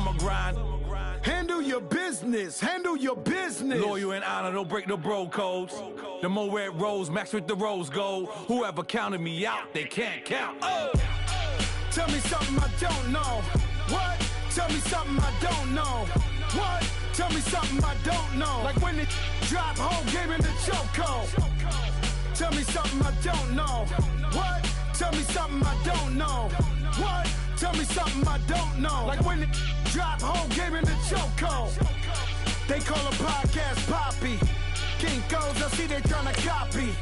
summer grind. Handle your business, handle your business. Loyal and honor, don't break the bro codes. The more red rose, max with the rose gold. Whoever counted me out, they can't count. Oh! Tell me something I don't know. What? Tell me something I don't know. What? Tell me something I don't know. Like when it drop whole game in the chokehold. Tell me something I don't know. What? Tell me something I don't know. What? Tell me something I don't know. Like when it drop whole game in the chokehold. They call a podcast Poppy. Kinkos, I see they tryna copy.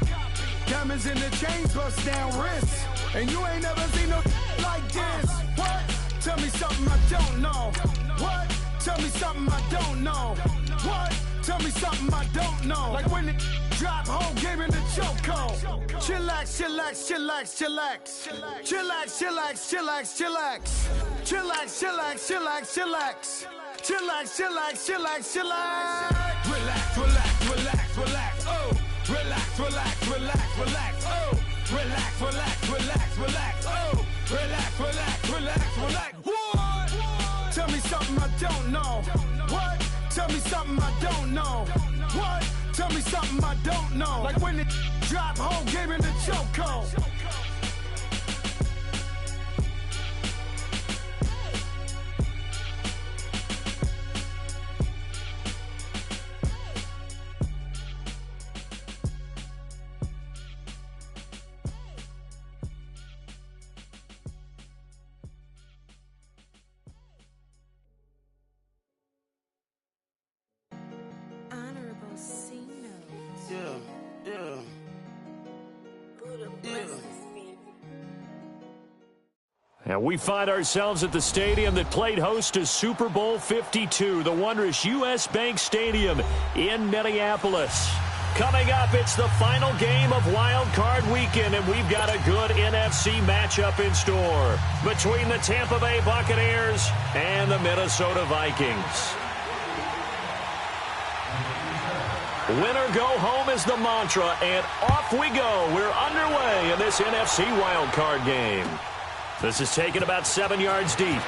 Diamonds in the chains, bust down wrists. And you ain't never seen no like this. What? Tell me something I don't know. What? Tell me something I don't know. What? Tell me something I don't know. Like when it drop whole game in the chokehold. Chillax, chillax, chillax, chillax. Chillax, chillax, chillax, chillax. Chillax, chillax, chillax, chillax. Chillax, chillax, chillax, chillax. Relax, relax, relax, relax. Oh! Relax, relax, relax, relax. Oh! Relax, relax, relax, relax. Oh! Relax, relax, relax, relax. What? Tell me something I don't know. What? Tell me something I don't know. What? Tell me something I don't know. Like when it drop whole game in the chokehold. And we find ourselves at the stadium that played host to Super Bowl 52, the wondrous U.S. Bank Stadium in Minneapolis. Coming up, it's the final game of Wild Card Weekend, and we've got a good NFC matchup in store between the Tampa Bay Buccaneers and the Minnesota Vikings. Winner go home is the mantra, and off we go. We're underway in this NFC Wild Card game. This is taken about 7 yards deep.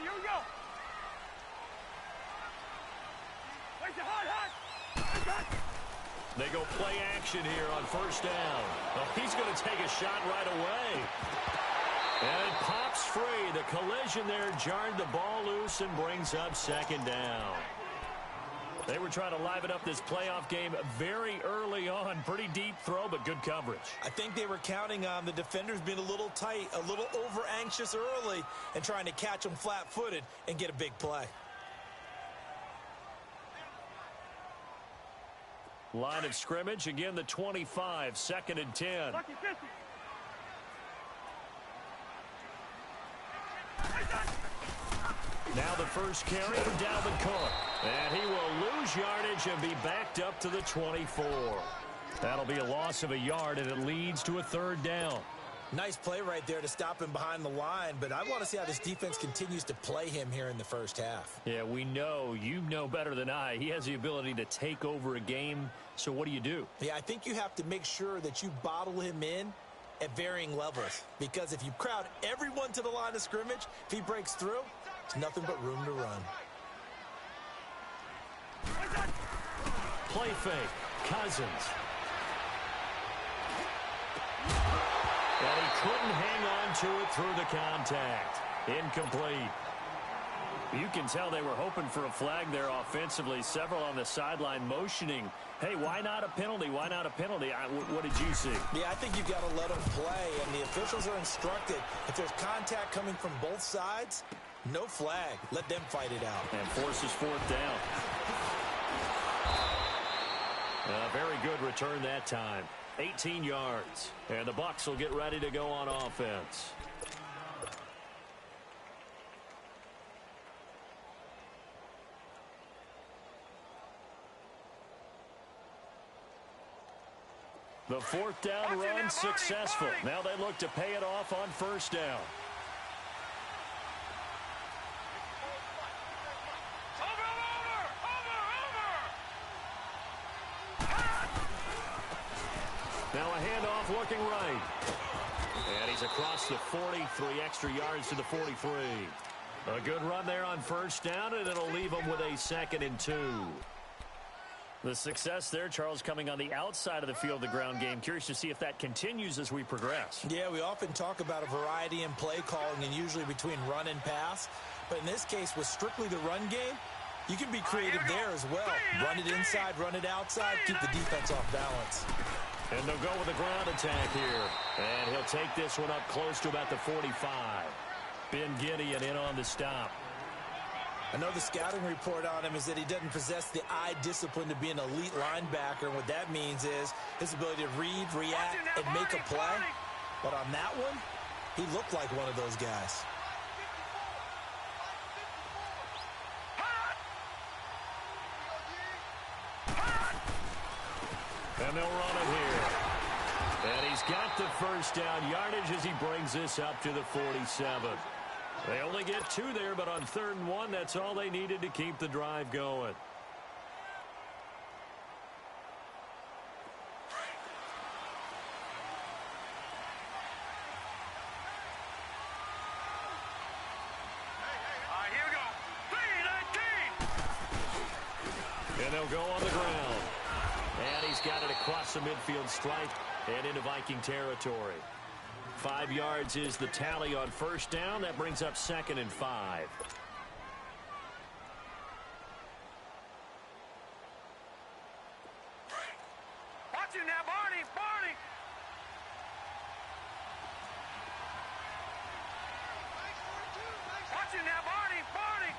Here we go. Where's the hot? They go play action here on first down. Well, he's going to take a shot right away. And it pops free. The collision there jarred the ball loose and brings up second down. They were trying to liven up this playoff game very early on. Pretty deep throw, but good coverage. I think they were counting on the defenders being a little tight, a little over-anxious early, and trying to catch them flat-footed and get a big play. Line of scrimmage, again the 25, 2nd and 10. Now the first carry for Dalvin Cook. And he will lose yardage and be backed up to the 24. That'll be a loss of a yard, and it leads to a third down. Nice play right there to stop him behind the line, but I want to see how this defense continues to play him here in the first half. Yeah, we know. You know better than I. He has the ability to take over a game, so what do? Yeah, I think you have to make sure that you bottle him in at varying levels, because if you crowd everyone to the line of scrimmage, if he breaks through, there's nothing but room to run. Play fake. Cousins. And he couldn't hang on to it through the contact. Incomplete. You can tell they were hoping for a flag there offensively. Several on the sideline motioning, hey, why not a penalty? Why not a penalty? What did you see? Yeah, I think you've got to let them play, and the officials are instructed. If there's contact coming from both sides, no flag. Let them fight it out. And forces fourth down. A very good return that time. 18 yards. And the Bucs will get ready to go on offense. The fourth down run successful. Now they look to pay it off on first down. Now a handoff looking right. And he's across the 40, 3 extra yards to the 43. A good run there on first down, and it'll leave him with a 2nd and 2. The success there, Charles, coming on the outside of the field, the ground game. Curious to see if that continues as we progress. Yeah, we often talk about a variety in play calling and usually between run and pass. But in this case, with strictly the run game, you can be creative there as well. Run it inside, run it outside, keep the defense off balance. And they'll go with a ground attack here. And he'll take this one up close to about the 45. Ben Gideon in on the stop. I know the scouting report on him is that he doesn't possess the eye discipline to be an elite linebacker. And what that means is his ability to read, react, and make a play. But on that one, he looked like one of those guys. And they'll run it here. And he's got the first down yardage as he brings this up to the 47. They only get 2 there, but on 3rd and 1, that's all they needed to keep the drive going. Here we go. 3-19. And they'll go on the ground. And he's got it across the midfield stripe and into Viking territory. 5 yards is the tally on first down. That brings up 2nd and 5. Watch him now, Barney. Barney. Watch him now, Barney. Barney.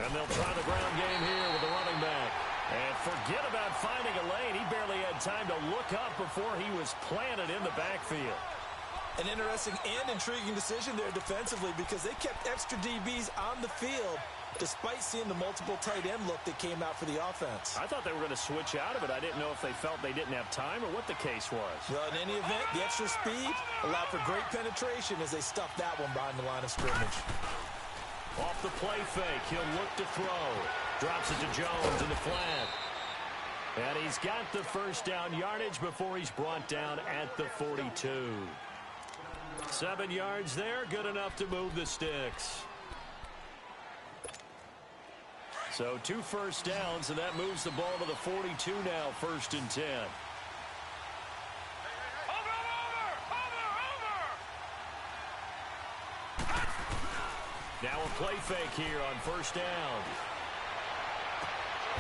And they'll try the ground game here with the running back. And forget about finding a lane. He barely had time to look up before he was planted in the backfield. An interesting and intriguing decision there defensively because they kept extra DBs on the field despite seeing the multiple tight end look that came out for the offense. I thought they were going to switch out of it. I didn't know if they felt they didn't have time or what the case was. Well, in any event, the extra speed allowed for great penetration as they stuffed that one behind the line of scrimmage. Off the play fake, he'll look to throw. Drops it to Jones in the flat. And he's got the first down yardage before he's brought down at the 42. 7 yards there, good enough to move the sticks. So 2 first downs, and that moves the ball to the 42 now, 1st and 10. Now a play fake here on first down.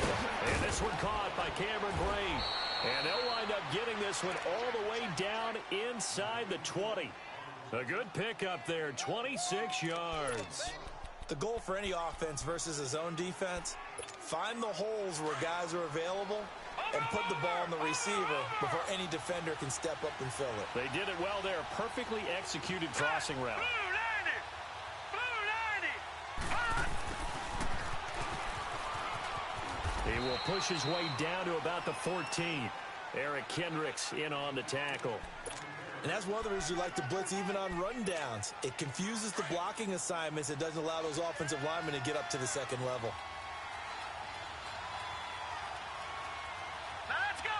And this one caught by Cameron Brate. And they'll wind up getting this one all the way down inside the 20. A good pickup there, 26 yards. The goal for any offense versus a zone defense, find the holes where guys are available and put the ball on the receiver before any defender can step up and fill it. They did it well there. Perfectly executed crossing route. He will push his way down to about the 14. Eric Kendricks in on the tackle. And that's one of the reasons you like to blitz even on rundowns. It confuses the blocking assignments. It doesn't allow those offensive linemen to get up to the second level. Let's go.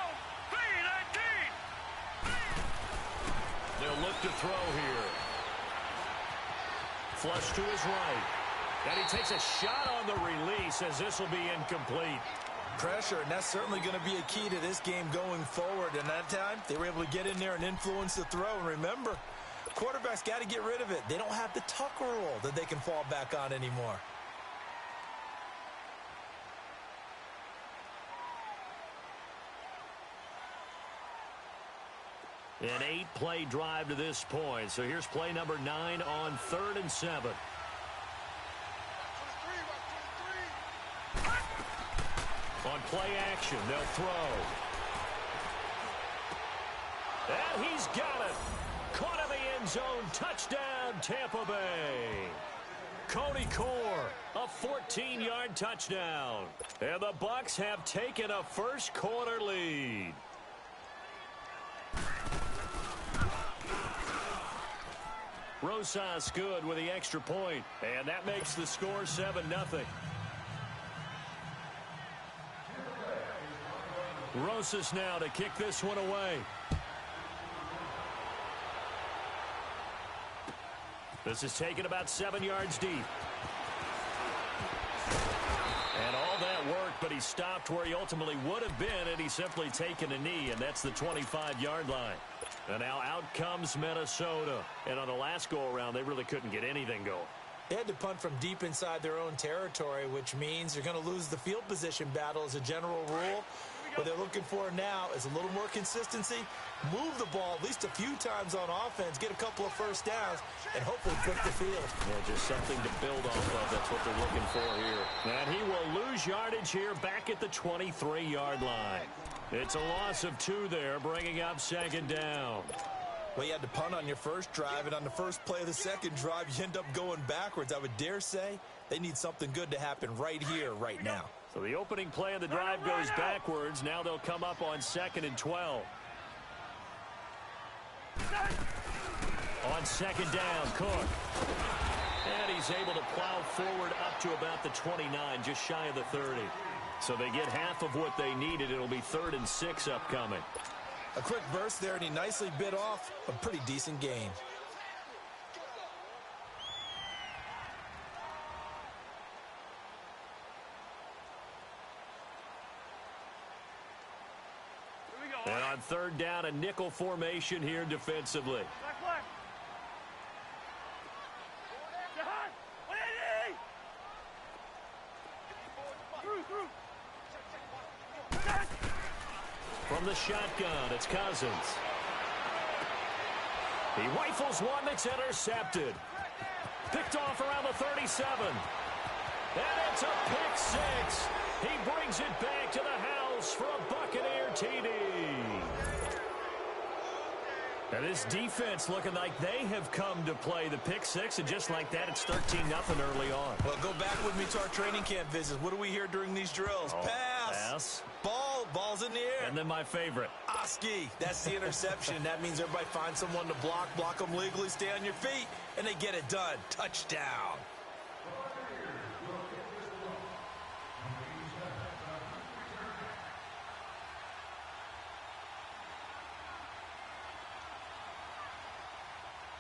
3-19. They'll look to throw here. Flush to his right. And he takes a shot on the release as this will be incomplete. Pressure, and that's certainly going to be a key to this game going forward. And that time, they were able to get in there and influence the throw. And remember, quarterbacks got to get rid of it. They don't have the tuck rule that they can fall back on anymore. An 8-play drive to this point. So here's play number 9 on 3rd and 7. On play action, they'll throw. And he's got it. Caught in the end zone. Touchdown, Tampa Bay. Cody Core, a 14-yard touchdown. And the Bucs have taken a first-quarter lead. Rosas good with the extra point, and that makes the score 7-0. Rosas now to kick this one away. This is taken about 7 yards deep. And all that work, but he stopped where he ultimately would have been had he simply taken a knee, and that's the 25-yard line. And now out comes Minnesota. And on the last go-around, they really couldn't get anything going. They had to punt from deep inside their own territory, which means you're going to lose the field position battle as a general rule. What they're looking for now is a little more consistency, move the ball at least a few times on offense, get a couple of first downs, and hopefully flip the field. Yeah, just something to build off of. That's what they're looking for here. And he will lose yardage here back at the 23-yard line. It's a loss of 2 there, bringing up second down. Well, you had to punt on your first drive, and on the first play of the second drive, you end up going backwards. I would dare say they need something good to happen right here, right now. So the opening play of the drive goes backwards. Now they'll come up on 2nd and 12. On second down, Cook. And he's able to plow forward up to about the 29, just shy of the 30. So they get half of what they needed. It'll be 3rd and 6 upcoming. A quick burst there, and he nicely bit off a pretty decent gain. And on 3rd down, a nickel formation here defensively. From the shotgun, it's Cousins. He rifles one that's intercepted. Picked off around the 37. And it's a pick 6. He brings it back to the house for a Buccaneer TD. And this defense looking like they have come to play the pick 6, and just like that, it's 13-0 early on. Well, go back with me to our training camp visits. What do we hear during these drills? Pass. Ball's in the air. And then my favorite. Oski. That's the interception. That means everybody finds someone to block them legally, stay on your feet, and they get it done. Touchdown.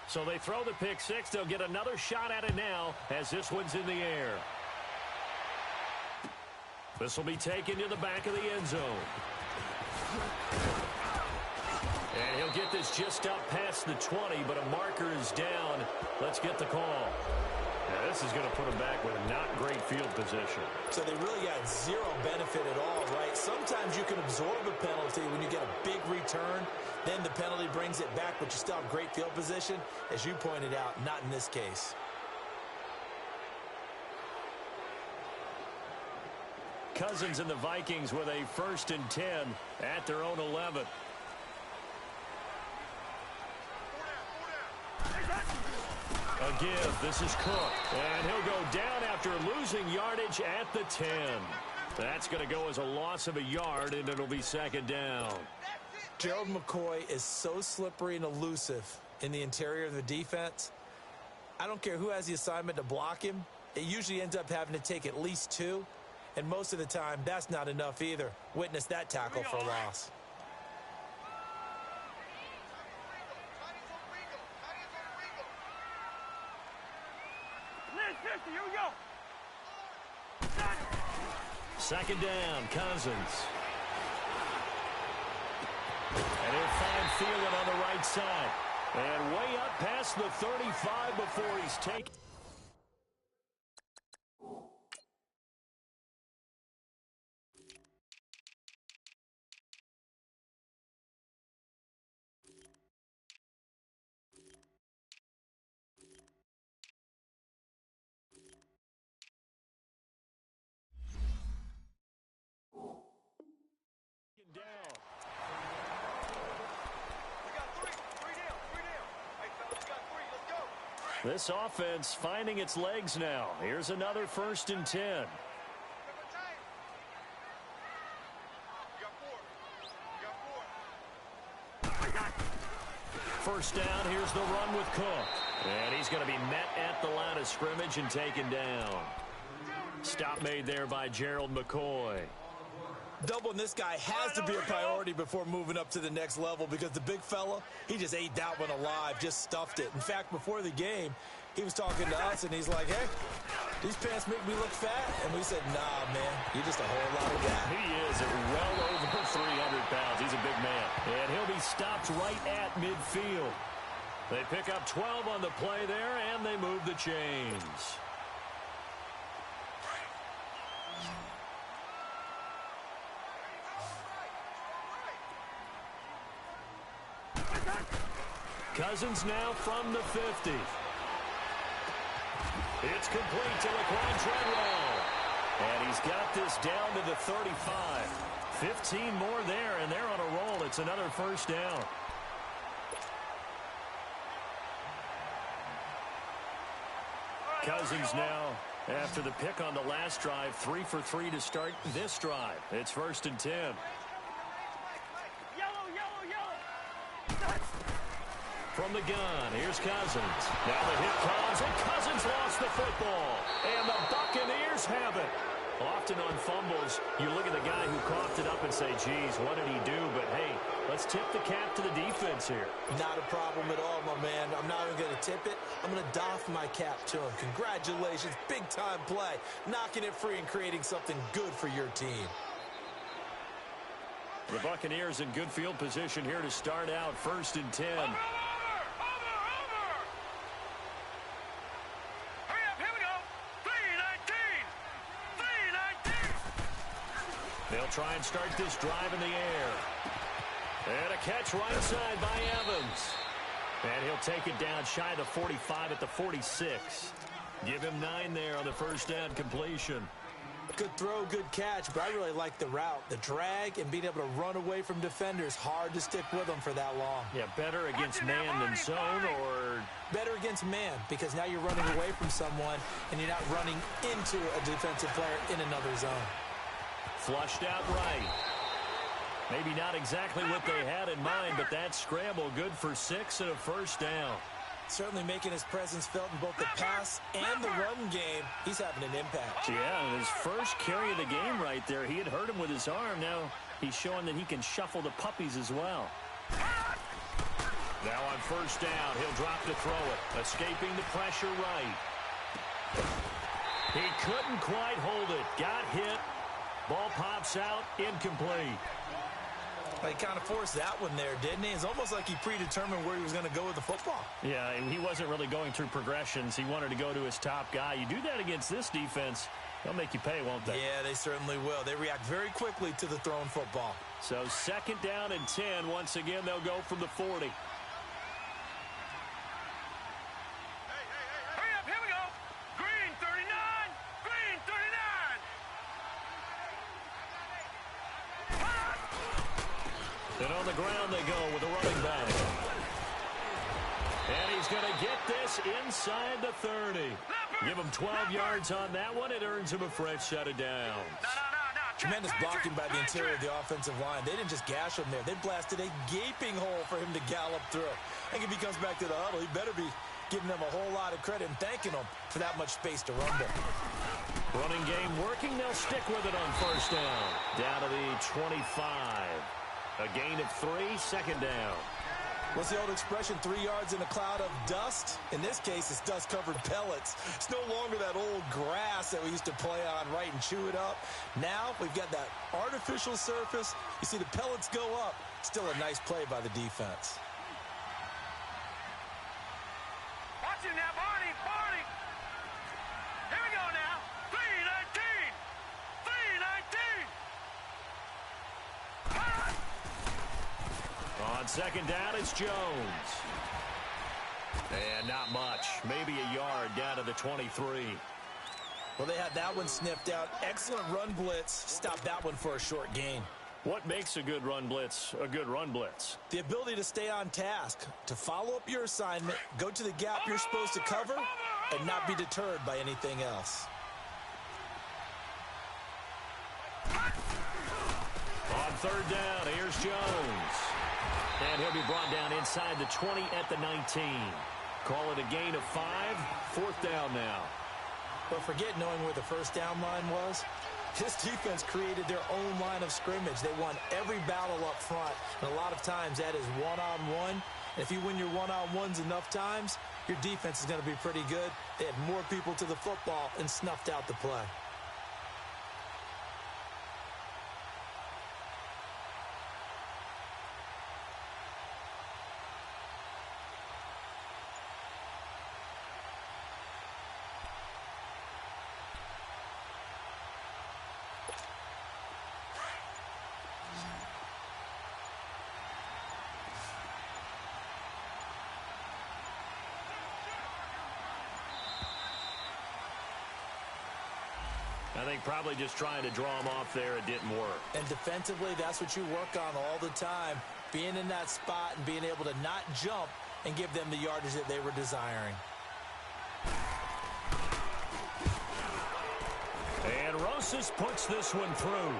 So they throw the pick 6. They'll get another shot at it now as this one's in the air. This will be taken to the back of the end zone. And he'll get this just up past the 20, but a marker is down. Let's get the call. Now this is going to put him back with not great field position. So they really got zero benefit at all, right? Sometimes you can absorb a penalty when you get a big return. Then the penalty brings it back, but you still have great field position. As you pointed out, not in this case. Cousins and the Vikings with a 1st and 10 at their own 11. A give. This is Cook. And he'll go down after losing yardage at the 10. That's going to go as a loss of a yard, and it'll be 2nd down. Gerald McCoy is so slippery and elusive in the interior of the defense. I don't care who has the assignment to block him. It usually ends up having to take at least 2. And most of the time, that's not enough either. Witness that tackle for loss. Here we go. 2nd down, Cousins. And he'll find Thielen on the right side. And way up past the 35 before he's taken. This offense finding its legs now. Here's another 1st and 10. First down, here's the run with Cook. And he's going to be met at the line of scrimmage and taken down. Stop made there by Gerald McCoy. Doubling this guy has to be a priority before moving up to the next level because the big fella, he just ate that one alive, just stuffed it. In fact, before the game, he was talking to us, and he's like, hey, these pants make me look fat. And we said, nah, man, you're just a whole lot of that. He is at well over 300 pounds. He's a big man. And he'll be stopped right at midfield. They pick up 12 on the play there, and they move the chains. Cousins now from the 50. It's complete to Laquan Treadwell. And he's got this down to the 35. 15 more there, and they're on a roll. It's another first down. Cousins now, after the pick on the last drive, 3 for 3 to start this drive. It's 1st and 10. From the gun, here's Cousins. Now the hit comes, and Cousins lost the football. And the Buccaneers have it. Often on fumbles, you look at the guy who coughed it up and say, geez, what did he do? But, hey, let's tip the cap to the defense here. Not a problem at all, my man. I'm not even going to tip it. I'm going to doff my cap to him. Congratulations, big-time play. Knocking it free and creating something good for your team. The Buccaneers in good field position here to start out 1st and 10. They'll try and start this drive in the air. And a catch right side by Evans. And he'll take it down shy of the 45 at the 46. Give him 9 there on the first down completion. Good throw, good catch, but I really like the route. The drag and being able to run away from defenders. Hard to stick with them for that long. Yeah, better against man than zone, or... Better against man, because now you're running away from someone and you're not running into a defensive player in another zone. Flushed out right. Maybe not exactly what they had in mind, but that scramble good for 6 and a first down. Certainly making his presence felt in both the pass and the run game. He's having an impact. Yeah, and his first carry of the game right there. He had hurt him with his arm. Now he's showing that he can shuffle the puppies as well. Now on first down, he'll drop to throw it. Escaping the pressure right. He couldn't quite hold it. Got hit. Ball pops out, incomplete. He kind of forced that one there, didn't he? It's almost like he predetermined where he was going to go with the football. Yeah, he wasn't really going through progressions. He wanted to go to his top guy. You do that against this defense, they'll make you pay, won't they? Yeah, they certainly will. They react very quickly to the thrown football. So 2nd down and 10. Once again, they'll go from the 40. And on the ground they go with a running back. And he's going to get this inside the 30. Give him 12 yards on that one. It earns him a fresh set of downs. Tremendous blocking by the interior of the offensive line. They didn't just gash him there. They blasted a gaping hole for him to gallop through. I think if he comes back to the huddle, he better be giving them a whole lot of credit and thanking them for that much space to run there. Running game working. They'll stick with it on first down. Down to the 25. A gain of 3, 2nd down. What's the old expression, 3 yards in a cloud of dust? In this case, it's dust-covered pellets. It's no longer that old grass that we used to play on, right, and chew it up. Now we've got that artificial surface. You see the pellets go up. Still a nice play by the defense. Watch it now, Barney, Barney. Here we go now. 3-19. 3-19. On 2nd down, it's Jones. And not much. Maybe a yard down to the 23. Well, they had that one sniffed out. Excellent run blitz. Stopped that one for a short gain. What makes a good run blitz a good run blitz? The ability to stay on task, to follow up your assignment, go to the gap you're supposed to cover, and not be deterred by anything else. On third down, here's Jones. And he'll be brought down inside the 20 at the 19. Call it a gain of 5. Fourth down now. But forget knowing where the first down line was. This defense created their own line of scrimmage. They won every battle up front. And a lot of times that is one-on-one. And if you win your one-on-ones enough times, your defense is going to be pretty good. They had more people to the football and snuffed out the play. I think probably just trying to draw him off there, it didn't work. And defensively, that's what you work on all the time. Being in that spot and being able to not jump and give them the yardage that they were desiring. And Rosas puts this one through.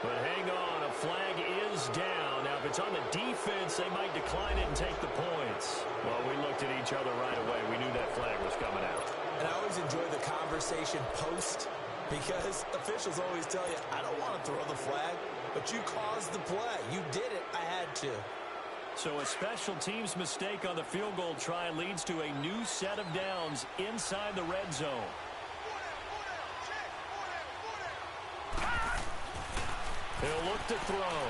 But hang on, a flag is down. Now, if it's on the defense, they might decline it and take the points. Well, we looked at each other right away. We knew that flag was coming out. And I always enjoy the conversation post, because officials always tell you, I don't want to throw the flag, but you caused the play. You did it. I had to. So a special teams mistake on the field goal try leads to a new set of downs inside the red zone. He'll look to throw.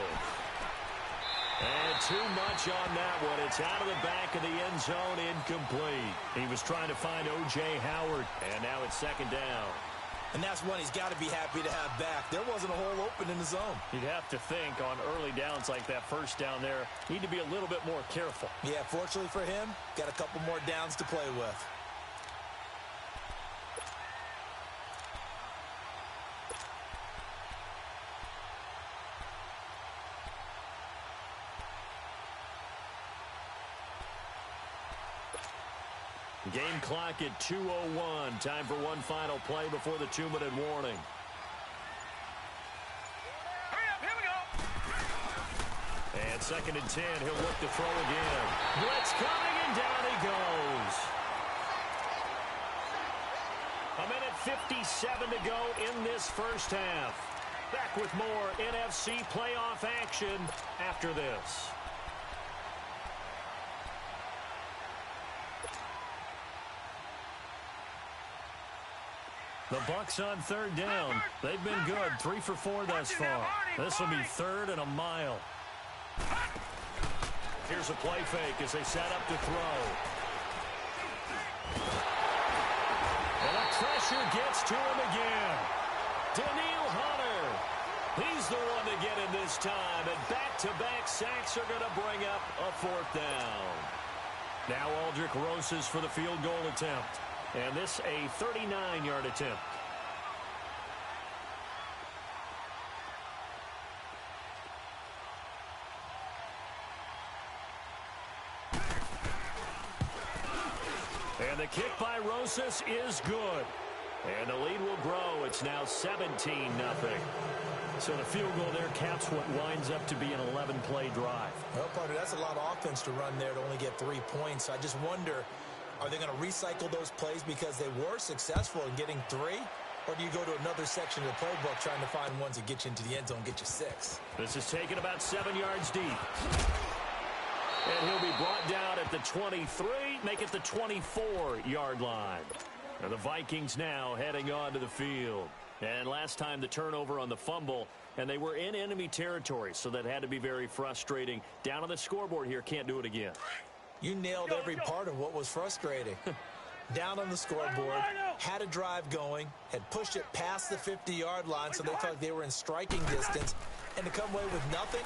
And too much on that one. It's out of the back of the end zone, incomplete. He was trying to find O.J. Howard, and now it's second down. And that's one he's got to be happy to have back. There wasn't a hole open in the zone. You'd have to think on early downs like that first down there, need to be a little bit more careful. Yeah, fortunately for him, got a couple more downs to play with. Game clock at 2:01. Time for one final play before the 2-minute warning. Hurry up, here we go. And second and 10, he'll look to throw again. Blitz coming, and down he goes. A minute 57 to go in this first half. Back with more NFC playoff action after this. The Bucs on third down. They've been good. 3 for 4 thus far. This will be third and a mile. Here's a play fake as they set up to throw. And the pressure gets to him again. Daniil Hunter. He's the one to get him this time. And back-to-back sacks are going to bring up a fourth down. Now Aldrich Rosas for the field goal attempt. And this a 39-yard attempt. And the kick by Rosas is good. And the lead will grow. It's now 17-0. So the field goal there caps what winds up to be an 11-play drive. Well, partner, that's a lot of offense to run there to only get 3 points. I just wonder, are they going to recycle those plays because they were successful in getting 3? Or do you go to another section of the playbook trying to find ones that get you into the end zone, get you 6? This is taken about 7 yards deep. And he'll be brought down at the 23, make it the 24-yard line. And the Vikings now heading onto the field. And last time the turnover on the fumble, and they were in enemy territory, so that had to be very frustrating. Down on the scoreboard here, can't do it again. You nailed every part of what was frustrating. Down on the scoreboard, had a drive going, had pushed it past the 50-yard line, so they felt like they were in striking distance, and to come away with nothing,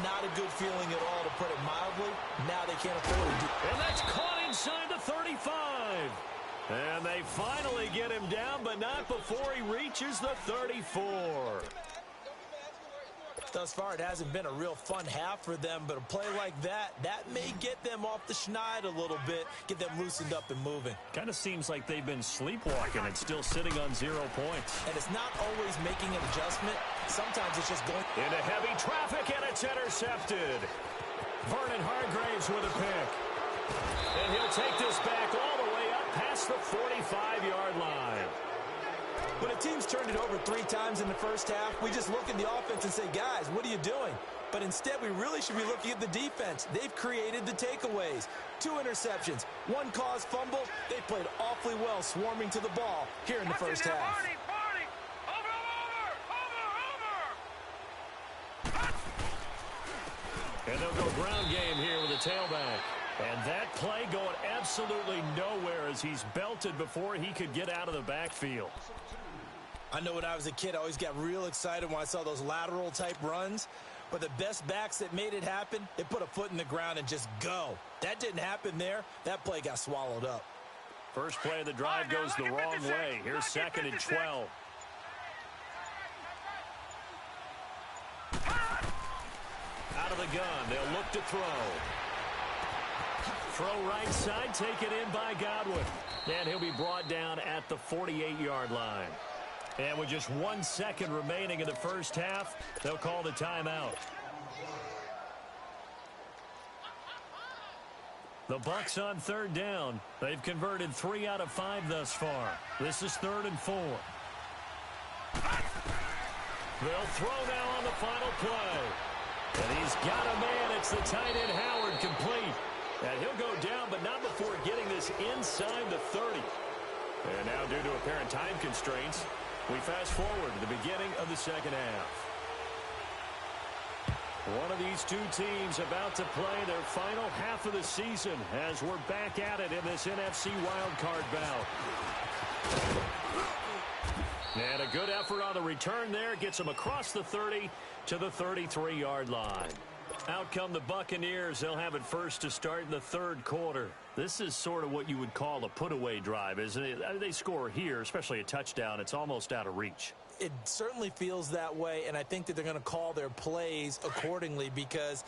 not a good feeling at all, to put it mildly. Now they can't afford to do. And that's caught inside the 35. And they finally get him down, but not before he reaches the 34. Thus far, it hasn't been a real fun half for them, but a play like that may get them off the schneid a little bit, get them loosened up and moving. Kind of seems like they've been sleepwalking and still sitting on 0 points. And it's not always making an adjustment. Sometimes it's just going into heavy traffic, and it's intercepted. Vernon Hargraves with a pick. And he'll take this back all the way up past the 45-yard line. When a team's turned it over 3 times in the first half, we just look at the offense and say, guys, what are you doing? But instead, we really should be looking at the defense. They've created the takeaways. 2 interceptions, 1 caused fumble. They played awfully well swarming to the ball here in the first half. And they'll go ground game here with a tailback. And that play going absolutely nowhere as he's belted before he could get out of the backfield. I know when I was a kid, I always got real excited when I saw those lateral type runs. But the best backs that made it happen, they put a foot in the ground and just go. That didn't happen there. That play got swallowed up. First play of the drive goes the wrong way. Here's 2nd and 12. Out of the gun, they'll look to throw. Throw right side, taken in by Godwin. And he'll be brought down at the 48-yard line. And with just 1 second remaining in the first half, they'll call the timeout. The Bucs on 3rd down. They've converted 3 out of 5 thus far. This is 3rd and 4. They'll throw now on the final play. And he's got a man. It's the tight end Howard, complete. And he'll go down, but not before getting this inside the 30. And now, due to apparent time constraints, we fast forward to the beginning of the second half. One of these two teams about to play their final half of the season as we're back at it in this NFC wildcard bout. And a good effort on the return there. Gets them across the 30 to the 33-yard line. Out come the Buccaneers. They'll have it first to start in the 3rd quarter. This is sort of what you would call a put-away drive, isn't it? They score here, especially a touchdown. It's almost out of reach. It certainly feels that way, and I think that they're going to call their plays accordingly, because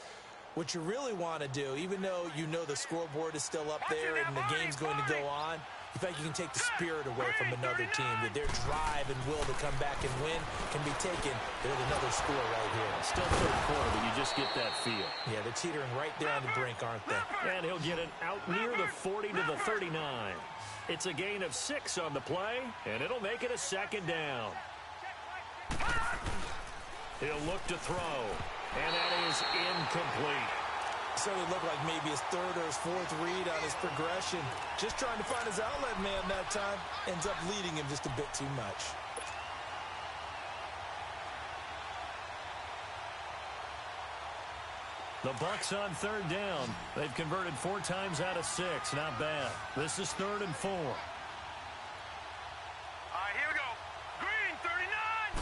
what you really want to do, even though you know the scoreboard is still up there and the game's going to go on, in fact, you can take the spirit away from another team, that their drive and will to come back and win can be taken with another score right here. Still 3rd quarter, but you just get that feel. Yeah, they're teetering right there on the brink, aren't they? And he'll get it out near the 40 to the 39. It's a gain of 6 on the play, and it'll make it a 2nd down. He'll look to throw, and that is incomplete. Certainly looked like maybe his 3rd or his 4th read on his progression. Just trying to find his outlet man that time. Ends up leading him just a bit too much. The Bucs on 3rd down. They've converted 4 times out of 6. Not bad. This is 3rd and 4. All right, here we go. Green, 39.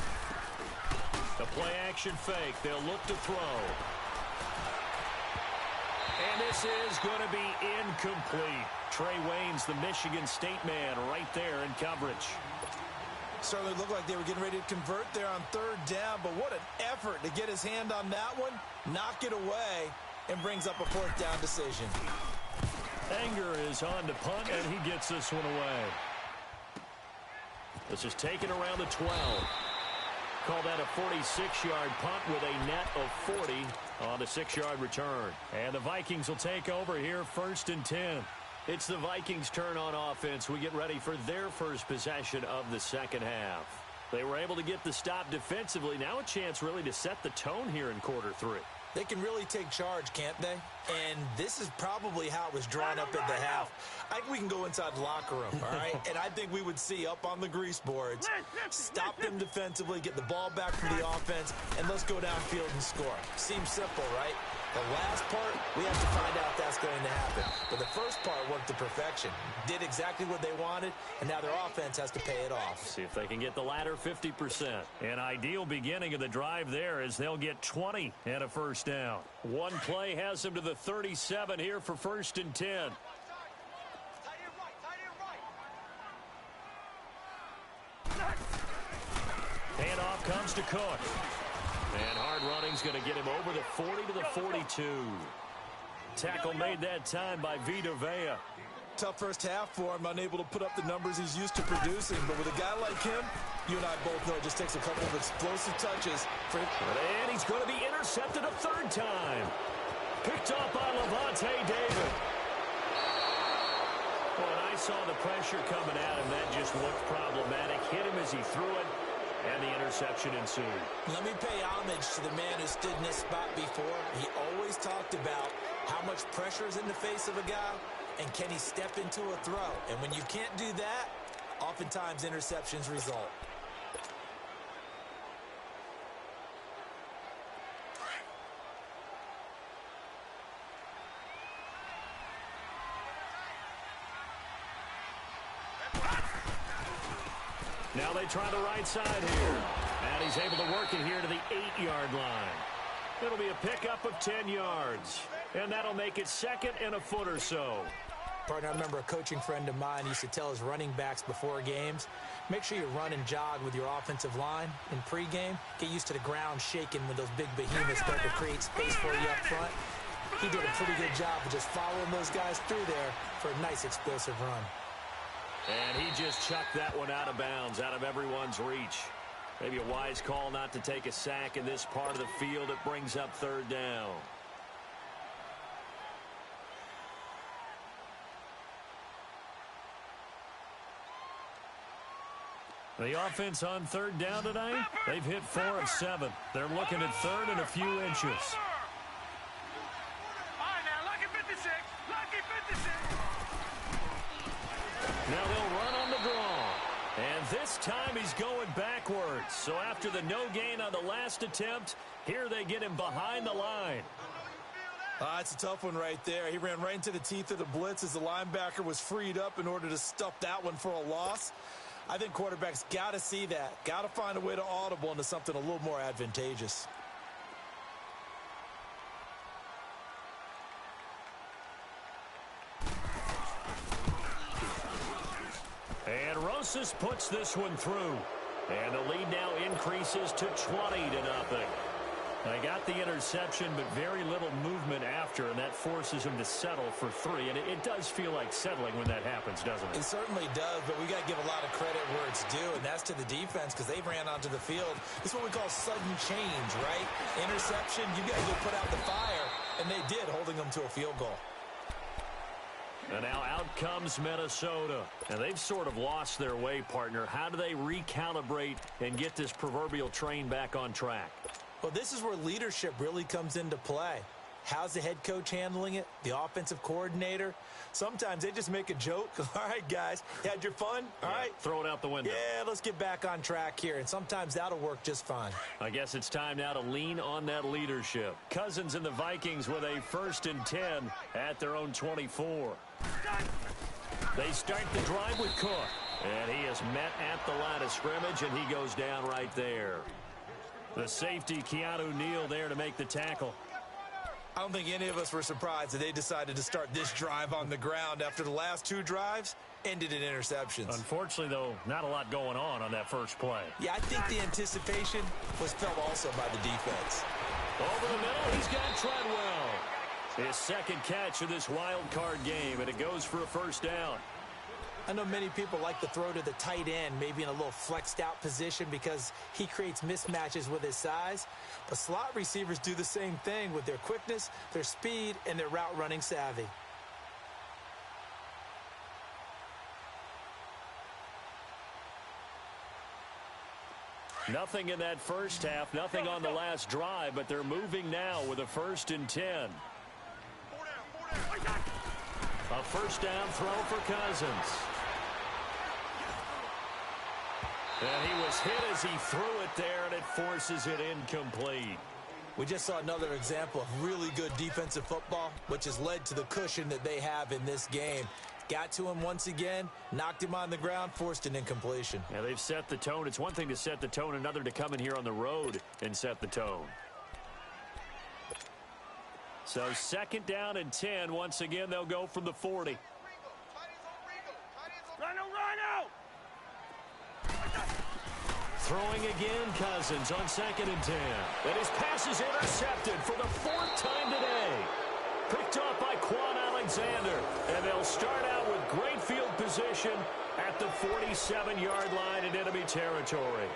The play action fake. They'll look to throw. And this is going to be incomplete. Trey Waynes, the Michigan State man, right there in coverage. Certainly looked like they were getting ready to convert there on 3rd down, but what an effort to get his hand on that one, knock it away, and brings up a 4th down decision. Anger is on to punt, and he gets this one away. This is taken around the 12. Call that a 46-yard punt with a net of 40 on a 6-yard return. And the Vikings will take over here, 1st and 10. It's the Vikings' turn on offense. We get ready for their first possession of the second half. They were able to get the stop defensively. Now a chance really to set the tone here in quarter 3. They can really take charge, can't they? And this is probably how it was drawn up at the half. I think we can go inside the locker room, all right? And I think we would see up on the grease boards, stop them defensively, get the ball back from the offense, and let's go downfield and score. Seems simple, right? The last part, we have to find out if that's going to happen. But the first part worked to perfection. Did exactly what they wanted, and now their offense has to pay it off. See if they can get the latter 50%. An ideal beginning of the drive there as they'll get 20 and a 1st down. One play has them to the 37 here for 1st and 10. Handoff comes to Cook. And hard running's going to get him over the 40 to the 42. Tackle made that time by Vita Vea. Tough first half for him, unable to put up the numbers he's used to producing. But with a guy like him, you and I both know it just takes a couple of explosive touches for him. And he's going to be intercepted a third time. Picked up by Levante David. Well, and I saw the pressure coming at him. That just looked problematic. Hit him as he threw it, and the interception ensued. Let me pay homage to the man who stood in this spot before. He always talked about how much pressure is in the face of a guy, and can he step into a throw? And when you can't do that, oftentimes interceptions result. Now they try the right side here. And he's able to work it here to the 8-yard line. It'll be a pickup of 10 yards. And that'll make it second and a foot or so. Partner, I remember a coaching friend of mine used to tell his running backs before games, make sure you run and jog with your offensive line in pregame. Get used to the ground shaking when those big behemoths start to create space for you up front. He did a pretty good job of just following those guys through there for a nice explosive run. And he just chucked that one out of bounds, out of everyone's reach. Maybe a wise call not to take a sack in this part of the field. It brings up third down. The offense on third down tonight, they've hit 4 of 7. They're looking at third and a few inches. All right, now, lucky 56. Lucky 56. Now they'll run on the draw. And this time he's going backwards. So after the no gain on the last attempt, here they get him behind the line. It's a tough one right there. He ran right into the teeth of the blitz as the linebacker was freed up in order to stuff that one for a loss. I think quarterbacks got to see that. Got to find a way to audible into something a little more advantageous. And Rosas puts this one through. And the lead now increases to 20-0. They got the interception, but very little movement after, and that forces him to settle for 3. And it does feel like settling when that happens, doesn't it? It certainly does, but we got to give a lot of credit where it's due, and that's to the defense because they ran onto the field. It's what we call sudden change, right? Interception, you got to go put out the fire, and they did, holding them to a field goal. And now out comes Minnesota. And they've sort of lost their way, partner. How do they recalibrate and get this proverbial train back on track? Well, this is where leadership really comes into play. How's the head coach handling it? The offensive coordinator? Sometimes they just make a joke. All right, guys, you had your fun? All right. Throw it out the window. Yeah, let's get back on track here. And sometimes that'll work just fine. I guess it's time now to lean on that leadership. Cousins and the Vikings with a 1st and 10 at their own 24. They start the drive with Cook. And he is met at the line of scrimmage, and he goes down right there. The safety, Keanu Neal, there to make the tackle. I don't think any of us were surprised that they decided to start this drive on the ground after the last 2 drives ended in interceptions. Unfortunately, though, not a lot going on that first play. Yeah, I think the anticipation was felt also by the defense. Over the middle, he's got Treadwell. His second catch of this wild card game, and it goes for a first down. I know many people like to throw to the tight end, maybe in a little flexed out position because he creates mismatches with his size. But slot receivers do the same thing with their quickness, their speed, and their route running savvy. Nothing in that first half, nothing on the last drive, but they're moving now with a 1st and 10. A first down throw for Cousins. And he was hit as he threw it there, and it forces it incomplete. We just saw another example of really good defensive football, which has led to the cushion that they have in this game. Got to him once again, knocked him on the ground, forced an incompletion. Yeah, they've set the tone. It's one thing to set the tone, another to come in here on the road and set the tone. So 2nd down and 10. Once again, they'll go from the 40. Rhino! Throwing again, Cousins on 2nd and 10. And his pass is intercepted for the 4th time today. Picked off by Quan Alexander. And they'll start out with great field position at the 47-yard line in enemy territory.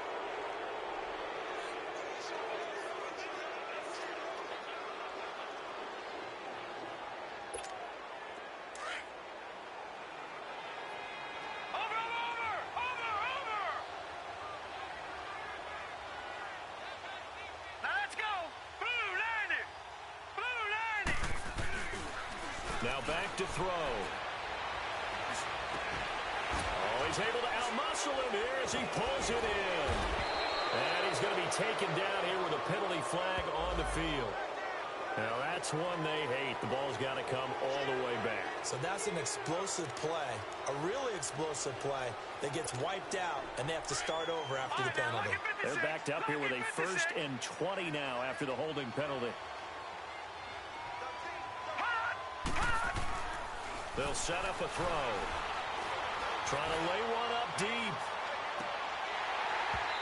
Now back to throw. Oh, he's able to outmuscle him here as he pulls it in. And he's going to be taken down here with a penalty flag on the field. Now that's one they hate. The ball's got to come all the way back. So that's an explosive play, a really explosive play that gets wiped out, and they have to start over after the penalty. They're backed up here with a 1st and 20 now after the holding penalty. They'll set up a throw. Trying to lay one up deep.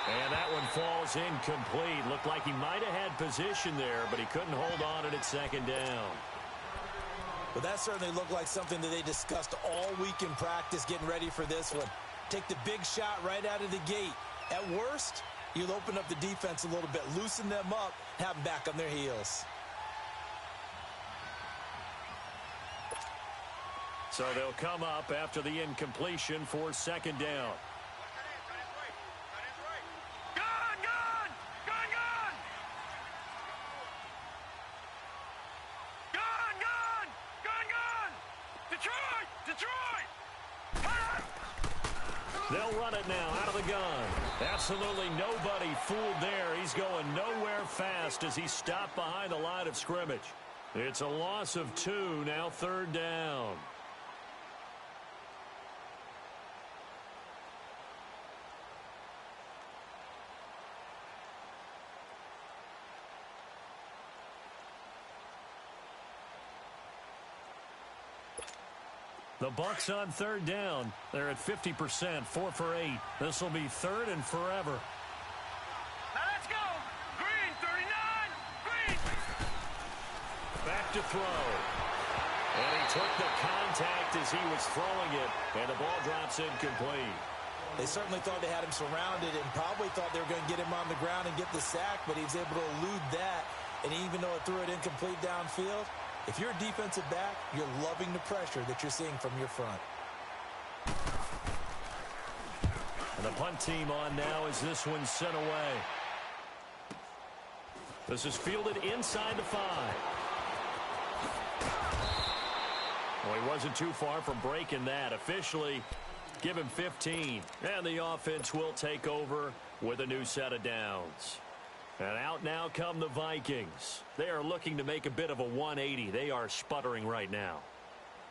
And that one falls incomplete. Looked like he might have had position there, but he couldn't hold on at 2nd down. Well, that certainly looked like something that they discussed all week in practice getting ready for this one. Take the big shot right out of the gate. At worst, you'll open up the defense a little bit, loosen them up, have them back on their heels. So they'll come up after the incompletion for 2nd down. They'll run it now out of the gun. Absolutely nobody fooled there. He's going nowhere fast as he's stopped behind the line of scrimmage. It's a loss of 2, now 3rd down. The Bucs on 3rd down. They're at 50%, 4 for 8. This will be 3rd and forever. Now let's go. Green, 39. Green. Back to throw. And he took the contact as he was throwing it, and the ball drops incomplete. They certainly thought they had him surrounded and probably thought they were going to get him on the ground and get the sack, but he was able to elude that. And even though it threw it incomplete downfield, if you're a defensive back, you're loving the pressure that you're seeing from your front. And the punt team on now as this one's sent away. This is fielded inside the 5. Well, he wasn't too far from breaking that. Officially, give him 15. And the offense will take over with a new set of downs. And out now come the Vikings. They are looking to make a bit of a 180. They are sputtering right now.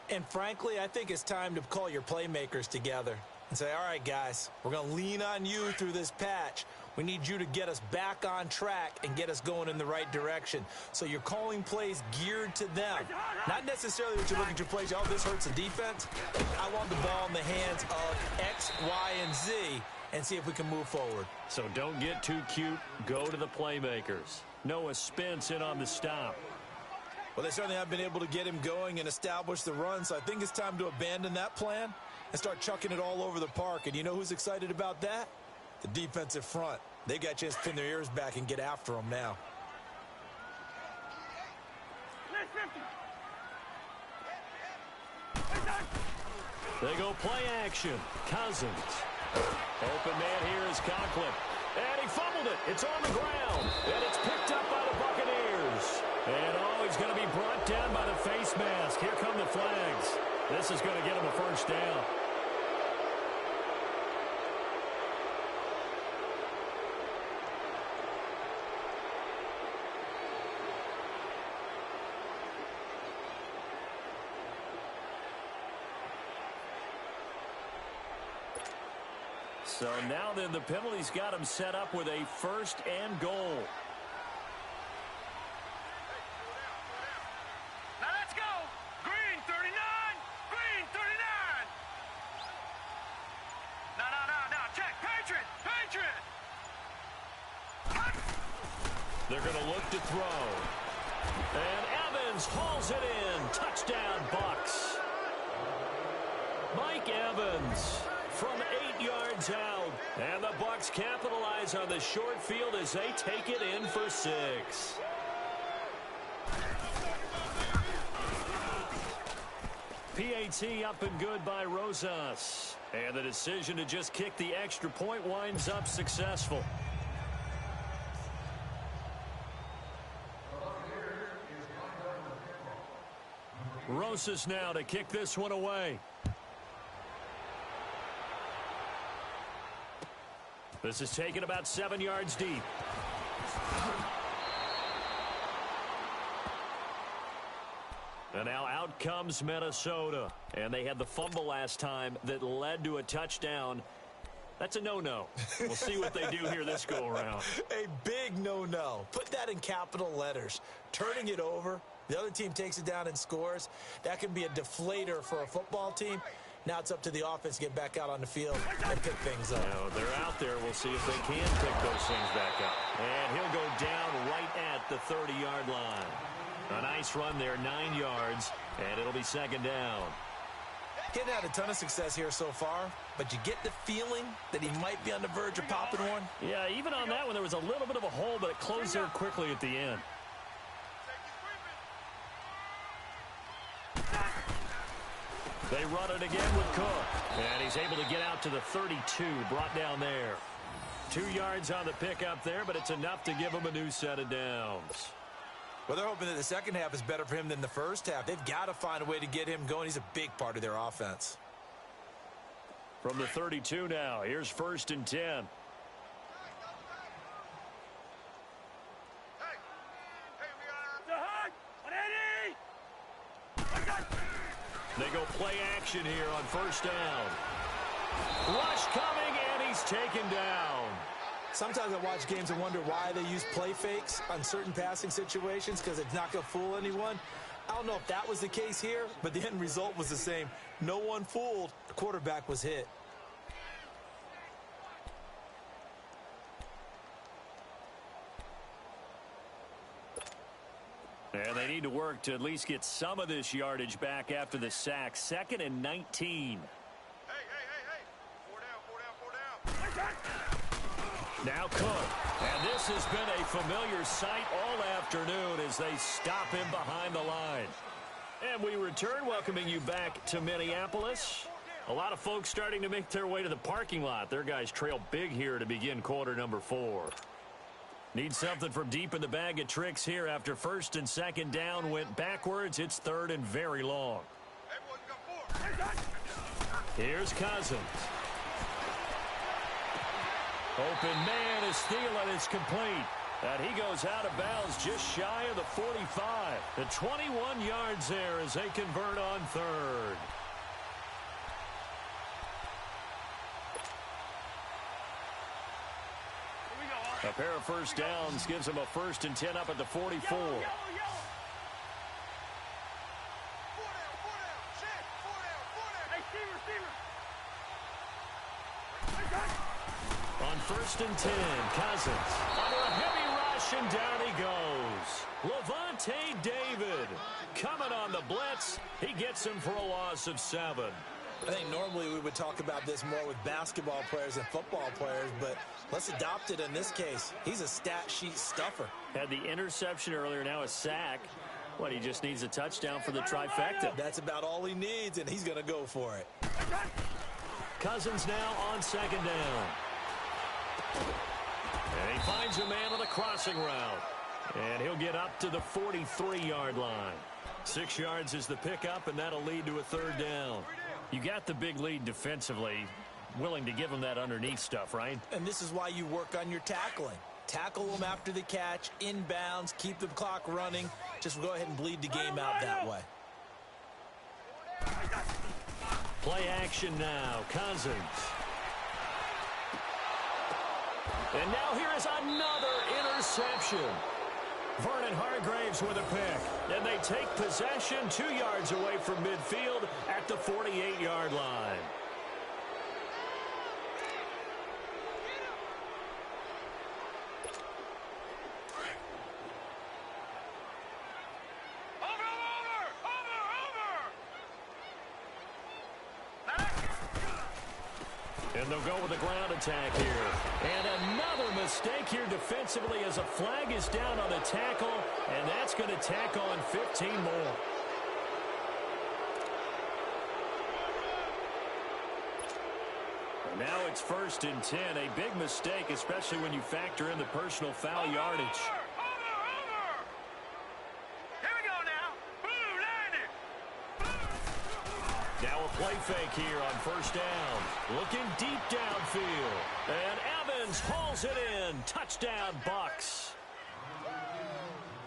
And frankly, I think it's time to call your playmakers together and say, all right, guys, we're going to lean on you through this patch. We need you to get us back on track and get us going in the right direction. So you're calling plays geared to them. Not necessarily that you look at your plays, oh, this hurts the defense. I want the ball in the hands of X, Y, and Z and see if we can move forward. So don't get too cute. Go to the playmakers. Noah Spence in on the stop. Well, they certainly have been able to get him going and establish the run, so I think it's time to abandon that plan and start chucking it all over the park. And you know who's excited about that? The defensive front. They got a chance to pin their ears back and get after them now. They go play action. Cousins. Open man here is Conklin. And he fumbled it. It's on the ground. And it's picked up by the Buccaneers. And he's going to be brought down by the face mask. Here come the flags. This is going to get him a 1st down. So now then the penalty's got him set up with a 1st and goal. Now let's go. Green, 39. Green, 39. No. Check. Patriot. They're going to look to throw. And Evans hauls it in. Touchdown, Bucks. Mike Evans from 8 yards out. And the Bucks capitalize on the short field as they take it in for 6. PAT up and good by Rosas. And the decision to just kick the extra point winds up successful. Rosas now to kick this one away. This is taken about 7 yards deep. And now out comes Minnesota. And they had the fumble last time that led to a touchdown. That's a no-no. We'll see what they do here this go-around. A big no-no. Put that in capital letters. Turning it over, the other team takes it down and scores. That can be a deflator for a football team. Now it's up to the offense to get back out on the field and pick things up. Now they're out there. We'll see if they can pick those things back up. And he'll go down right at the 30-yard line. A nice run there, 9 yards, and it'll be second down. Getting had a ton of success here so far, but you get the feeling that he might be on the verge of popping one. Yeah, even on that one, there was a little bit of a hole, but it closed there quickly at the end. They run it again with Cook, and he's able to get out to the 32, brought down there. 2 yards on the pickup there, but it's enough to give him a new set of downs. Well, they're hoping that the second half is better for him than the first half. They've got to find a way to get him going. He's a big part of their offense. From the 32 now, here's 1st and 10. They go play action here on 1st down. Rush coming, and he's taken down. Sometimes I watch games and wonder why they use play fakes on certain passing situations, because it's not going to fool anyone. I don't know if that was the case here, but the end result was the same. No one fooled. The quarterback was hit. And they need to work to at least get some of this yardage back after the sack. 2nd and 19. Hey. 4 down. Now Cook. And this has been a familiar sight all afternoon as they stop him behind the line. And we return, welcoming you back to Minneapolis. A lot of folks starting to make their way to the parking lot. Their guys trail big here to begin quarter number 4. Need something from deep in the bag of tricks here after 1st and 2nd down went backwards. It's 3rd and very long. Here's Cousins. Open man is Thielen. It's complete. And he goes out of bounds just shy of the 45. The 21 yards there as they convert on 3rd. A pair of 1st downs gives him a 1st and 10 up at the 44. On 1st and 10, Cousins under a heavy rush, and down he goes. Levante David coming on the blitz. He gets him for a loss of 7. I think normally we would talk about this more with basketball players and football players, but let's adopt it in this case. He's a stat sheet stuffer. Had the interception earlier, now a sack. What, he just needs a touchdown for the trifecta. That's about all he needs, and he's going to go for it. Cousins now on 2nd down. And he finds a man on the crossing route. And he'll get up to the 43-yard line. 6 yards is the pickup, and that'll lead to a 3rd down. You got the big lead defensively, willing to give him that underneath stuff, right? And this is why you work on your tackling. Tackle them after the catch, inbounds, keep the clock running. Just go ahead and bleed the game out that way. Play action now, Cousins. And now here is another interception. Vernon Hargraves with a pick. And they take possession 2 yards away from midfield at the 48-yard line. And they'll go with a ground attack here. And another mistake here defensively as a flag is down on the tackle, and that's going to tack on 15 more. Now it's 1st and 10. A big mistake, especially when you factor in the personal foul yardage. Here we go now. Blue 90. Now a play fake here on 1st down. Looking deep downfield. And Evans hauls it in. Touchdown, Bucs.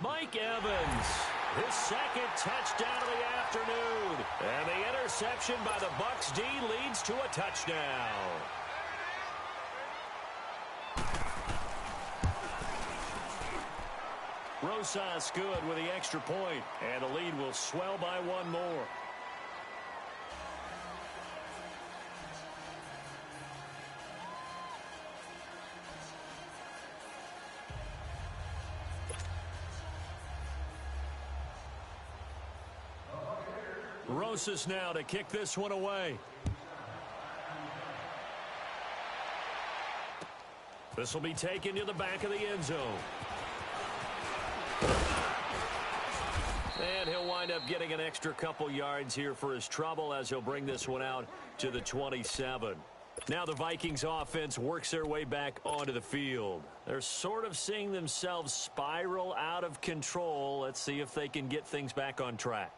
Mike Evans, his 2nd touchdown of the afternoon. And the interception by the Bucs D leads to a touchdown. Rosas good with the extra point. And the lead will swell by 1 more. Rosas now to kick this one away. This will be taken to the back of the end zone. And he'll wind up getting an extra couple yards here for his trouble as he'll bring this one out to the 27. Now the Vikings offense works their way back onto the field. They're sort of seeing themselves spiral out of control. Let's see if they can get things back on track.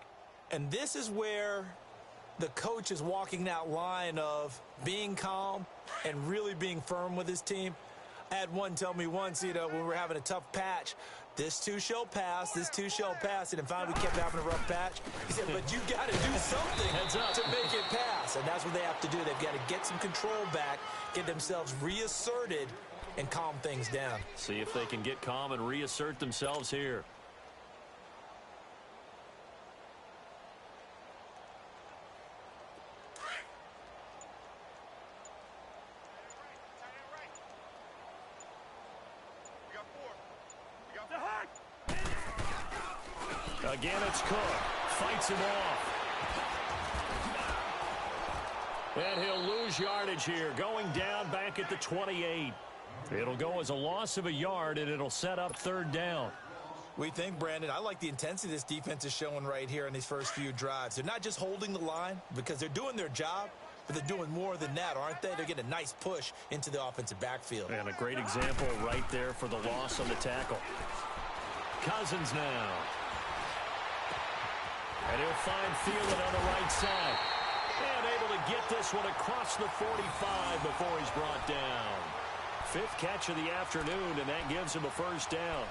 And this is where the coach is walking that line of being calm and really being firm with his team. I had one tell me once, when we were having a tough patch, this too shall pass, this too shall pass. And finally we kept having a rough patch. He said, but you got to do something to make it pass. And that's what they have to do. They've got to get some control back, get themselves reasserted, and calm things down. See if they can get calm and reassert themselves here. Again, it's Cook. Fights him off. And he'll lose yardage here. Going down back at the 28. It'll go as a loss of a yard, and it'll set up 3rd down. We think, Brandon, I like the intensity this defense is showing right here in these first few drives. They're not just holding the line because they're doing their job, but they're doing more than that, aren't they? They're getting a nice push into the offensive backfield. And a great example right there for the loss on the tackle. Cousins now. And he'll find Thielen on the right side. And able to get this one across the 45 before he's brought down. 5th catch of the afternoon, and that gives him a 1st down.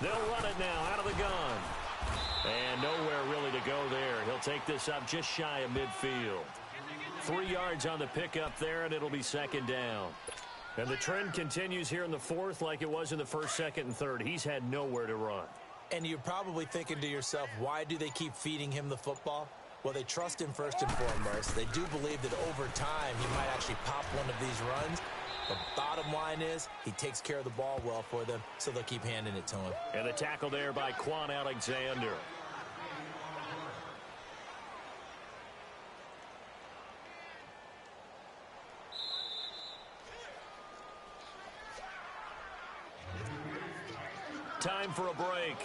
They'll run it now out of the gun. And nowhere really to go there. He'll take this up just shy of midfield. 3 yards on the pickup there, and it'll be 2nd down. And the trend continues here in the 4th like it was in the 1st, 2nd, and 3rd. He's had nowhere to run. And you're probably thinking to yourself, why do they keep feeding him the football? Well, they trust him first and foremost. They do believe that over time he might actually pop one of these runs. The bottom line is he takes care of the ball well for them, so they'll keep handing it to him. And the tackle there by Quan Alexander. Time for a break.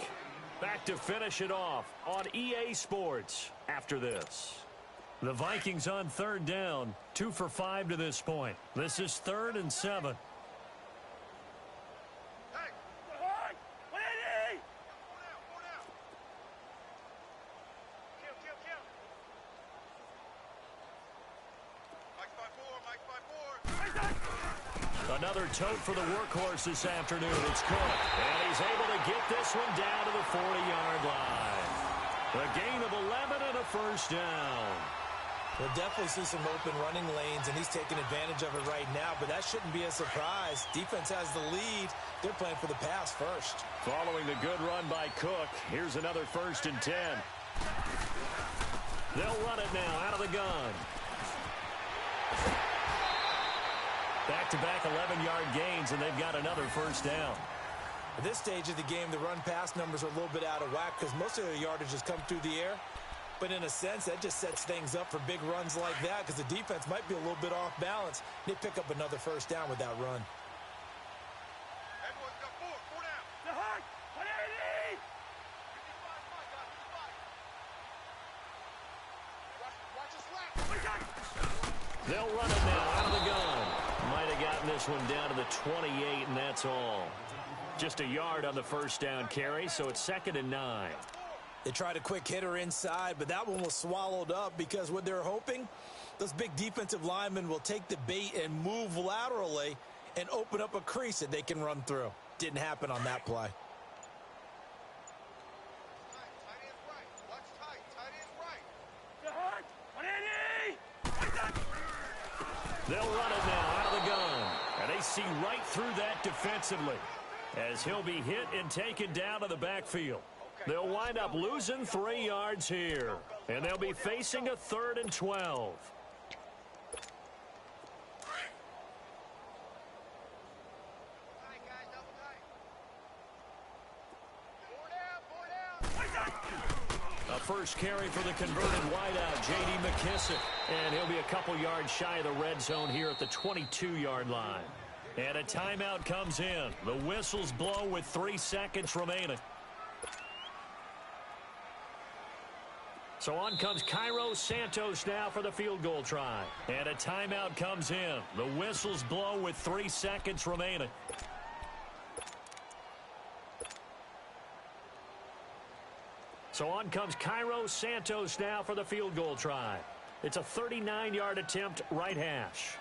Back to finish it off on EA Sports after this. The Vikings on 3rd down, 2 for 5 to this point. This is 3rd and 7. Another tote for the workhorse this afternoon. It's Cook. And he's able to get this one down to the 40-yard line. A gain of 11 and a 1st down. We'll definitely see some open running lanes, and he's taking advantage of it right now, but that shouldn't be a surprise. Defense has the lead. They're playing for the pass first. Following the good run by Cook, here's another 1st and 10. They'll run it now out of the gun. Back-to-back 11-yard gains, and they've got another first down. At this stage of the game, the run-pass numbers are a little bit out of whack because most of their yardage has come through the air. But in a sense, that just sets things up for big runs like that because the defense might be a little bit off balance. They pick up another first down with that run. Everyone's got four down. The hard. What are you? Watch his left. They'll run it now out of the gun. Might have gotten this one down to the 28, and that's all. Just a yard on the first down carry, so it's 2nd and 9. They tried a quick hitter inside, but that one was swallowed up because what they're hoping, those big defensive linemen will take the bait and move laterally and open up a crease that they can run through. Didn't happen on that play. Tight end right. Watch tight. Tight end right. The hard. What are you? They'll run it now out of the gun. And they see right through that defensively as he'll be hit and taken down to the backfield. They'll wind up losing 3 yards here. And they'll be facing a 3rd and 12. Tight, guys. Double tight. 4 down. A first carry for the converted wideout, J.D. McKissick. And he'll be a couple yards shy of the red zone here at the 22-yard line. And a timeout comes in. The whistles blow with 3 seconds remaining. So on comes Cairo Santos now for the field goal try. And a timeout comes in. The whistles blow with 3 seconds remaining. So on comes Cairo Santos now for the field goal try. It's a 39-yard attempt, right hash.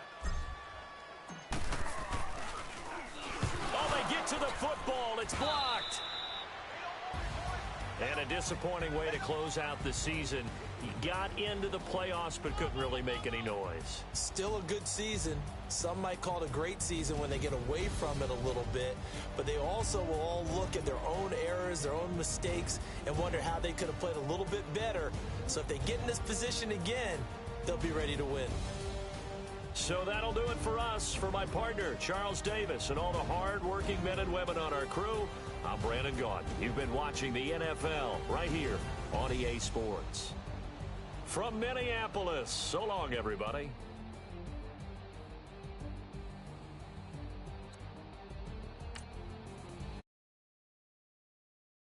Oh, they get to the football. It's blocked. And a disappointing way to close out the season. He got into the playoffs but couldn't really make any noise. Still a good season. Some might call it a great season when they get away from it a little bit. But they also will all look at their own errors, their own mistakes, and wonder how they could have played a little bit better. So if they get in this position again, they'll be ready to win. So that'll do it for us. For my partner, Charles Davis, and all the hard-working men and women on our crew, I'm Brandon Gaudin. You've been watching the NFL right here on EA Sports. From Minneapolis, so long, everybody.